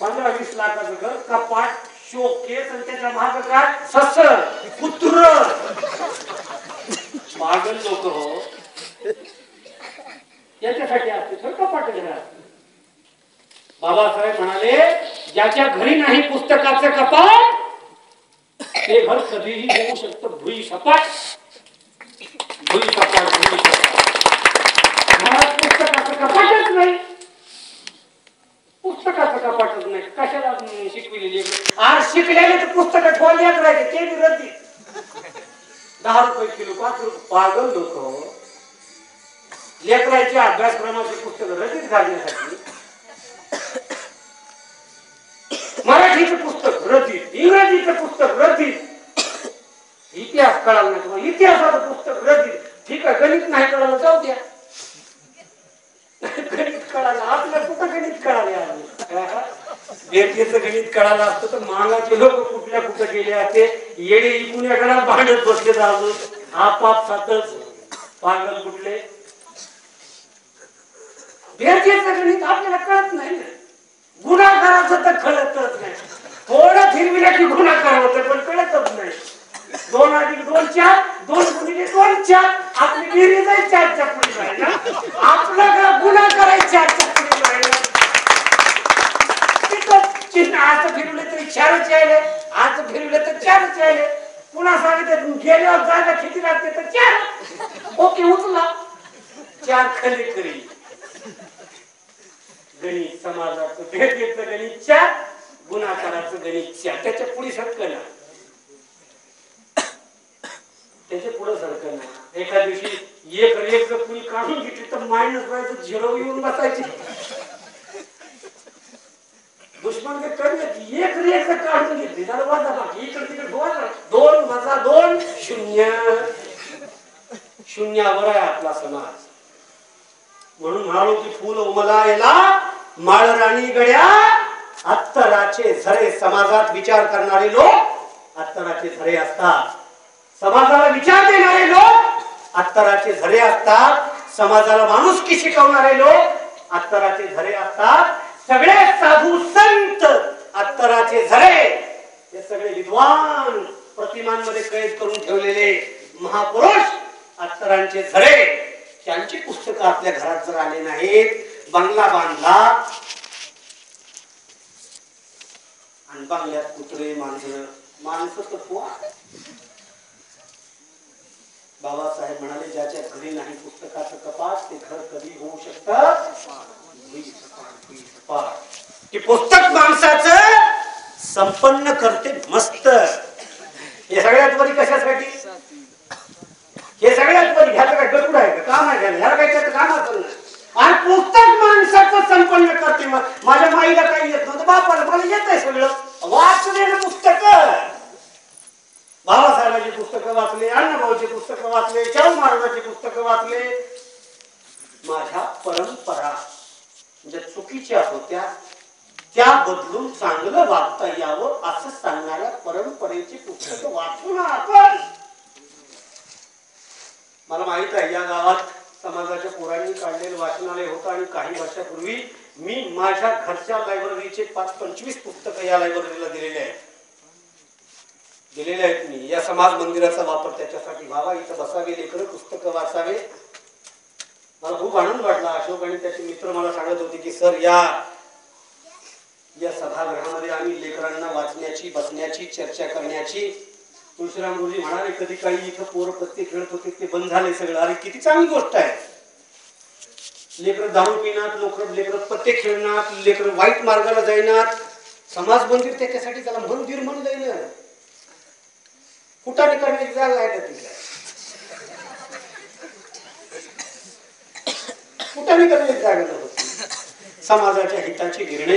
15-20 लाखाचं घर, कपाट, शोकेस आणि त्याच्या माग काय सस कुत्र. पागल लोक हो, याच्यासाठी असते तर कपाट घरात. बाबासाहेब म्हणाले ज्याच्या घरी नाही पुस्तकाचं कपाट ते घर कधीही होऊ शकतं भुई सपाट. भुई सपाट, भुई सपाट. घरात पुस्तकाचं कपाटच नाही, पुस्तकाचं कपाटच नाही, कशाला शिकविलेली. आज शिकलेले तर पुस्तकं ठेवण्यात राहिले ते बी रद्दी. 10 रुपये किलो, 5 रुपये. पागल लोक. लेकरांच्या अभ्यासक्रमाचे पुस्तक रद्दीत घालण्यासाठी मराठीचं पुस्तक रद्दीत, इंग्रजीचं पुस्तक रद्दीत, इतिहास कळाला नाही तुम्हाला, इतिहासाचं पुस्तक रद्दीत. ठीक आहे, गणित नाही कळालं जाऊ द्या. गणित कळालं आपलं, कुठं गणित कळाले. बेरजेचं गणित कळालं असतं तर मागाचे लोक कुठल्या कुठं गेले असते. येडे इकून एखादा भांडत बसले अजून आपाप सातच. पागल कुठले. बेरजेचं गणित आपल्याला कळत नाही ना. गुन्हागाराचं तर कळतच नाही. थोडं फिरविलं की गुन्हागार होतं पण कळतच नाही. 2 अधिक 2 4, 2 गुणिले 2 4. आपली बेरीज आहे 4च्या पुढे जायला. आपलं गुन्हा करायचं 4च्या पुढे जायला. चिन्ह आज फिरवले तरी 4च यायले, आज फिरवले तर 4च यायले. पुन्हा सांगितलं गेल्यावर जायला किती लागते तर 4. ओके उचला 4 खरे खरी. गणित समाजाचं भेटीचं गणित 4, गुन्हाकाराचं गणित 4. त्याच्या पुढे सरकं ना, त्याच्या पुढे सरकं ना. एका दिवशी एक रेख जर कुणी काढून घेतली तर मायनस व्हायचं, 0 येऊन बसायची. दुश्मन काय कमी एक रेख काढून घेतली त्याला वाजा बाकी इकडे तिकडे 2 वजा 2 0. शून्यावर आहे आपला समाज. म्हणून म्हणालो की फुल उमलायला माळ राणी गड्या, अत्तराचे झरे. समाजात विचार करणारे लोक अत्तराचे झरे असतात. समाजाला विचार देणारे लोक अत्तराचे झरे असतात. समाजाला माणुसकी शिकवणारे लोक अत्तराचे झरे असतात. सगळे साधू संत अत्तराचे झरे. हे सगळे विद्वान प्रतिमांमध्ये कैद करून ठेवलेले महापुरुष अत्तरांचे झरे. त्यांची पुस्तकं आपल्या घरात जर आले नाहीत, बंगला बांधला आणि बंगल्यात कुत्रे मांजर, माणसं तर पोहा. बाबासाहेब म्हणाले ज्याच्या घरी नाही पुस्तकाचं कपाट ते घर कधी होऊ शकतं की पुस्तक माणसाचं संपन्न करते मस्त. हे सगळ्यात वरी कशासाठी, हे सगळ्यात वरी ह्याचं काय गरकुड आहे का, काम आहे का, ह्याला काय त्याचं काम असेल ना. आणि पुस्तक माणसाचं संपन्न करते. माझ्या माईला काही येत नव्हतं, बापाला मला येत आहे सगळं. वाचलेलं पुस्तक, बाबासाहेबांची पुस्तकं वाचले, अण्णाभाऊची पुस्तकं वाचले, शाहू महाराजांची पुस्तकं वाचले. माझ्या परंपरा ज्या चुकीच्या होत्या त्या बदलून चांगलं वागता यावं असं सांगणाऱ्या परंपरेची पुस्तकं वाचू ना आपण. मला माहित आहे या गावात समाजाच्या पोरांनी काढलेलं वाचनालय होतं आणि काही वर्षापूर्वी मी माझ्या घरच्या लायब्ररीचे 5-25 पुस्तकं या लायब्ररीला दिलेले आहेत. मी या समाज मंदिराचा वापर त्याच्यासाठी व्हावा, इथं बसावे लेकरं, पुस्तकं वाचावे. मला खूप आनंद वाटला. अशोक आणि त्याचे मित्र मला सांगत होते की सर या सभागृहामध्ये आम्ही लेकरांना वाचण्याची, बसण्याची, चर्चा करण्याची. तुळशीराम गुरुजी म्हणाले कधी काही इथं पोर पत्ते खेळत होते ते बंद झाले सगळं. अरे किती चांगली गोष्ट आहे. लेकर दारू पिणार, लेकर पत्ते खेळणार, लेकर वाईट मार्गाला जाईनात. समाज मंदिर त्याच्यासाठी त्याला मंदिर म्हणलंय ना. कुठाने करण्याची जागा आहे का तिला, कुठाने करण्याची जागा नव्हती. समाजाच्या हिताचे निर्णय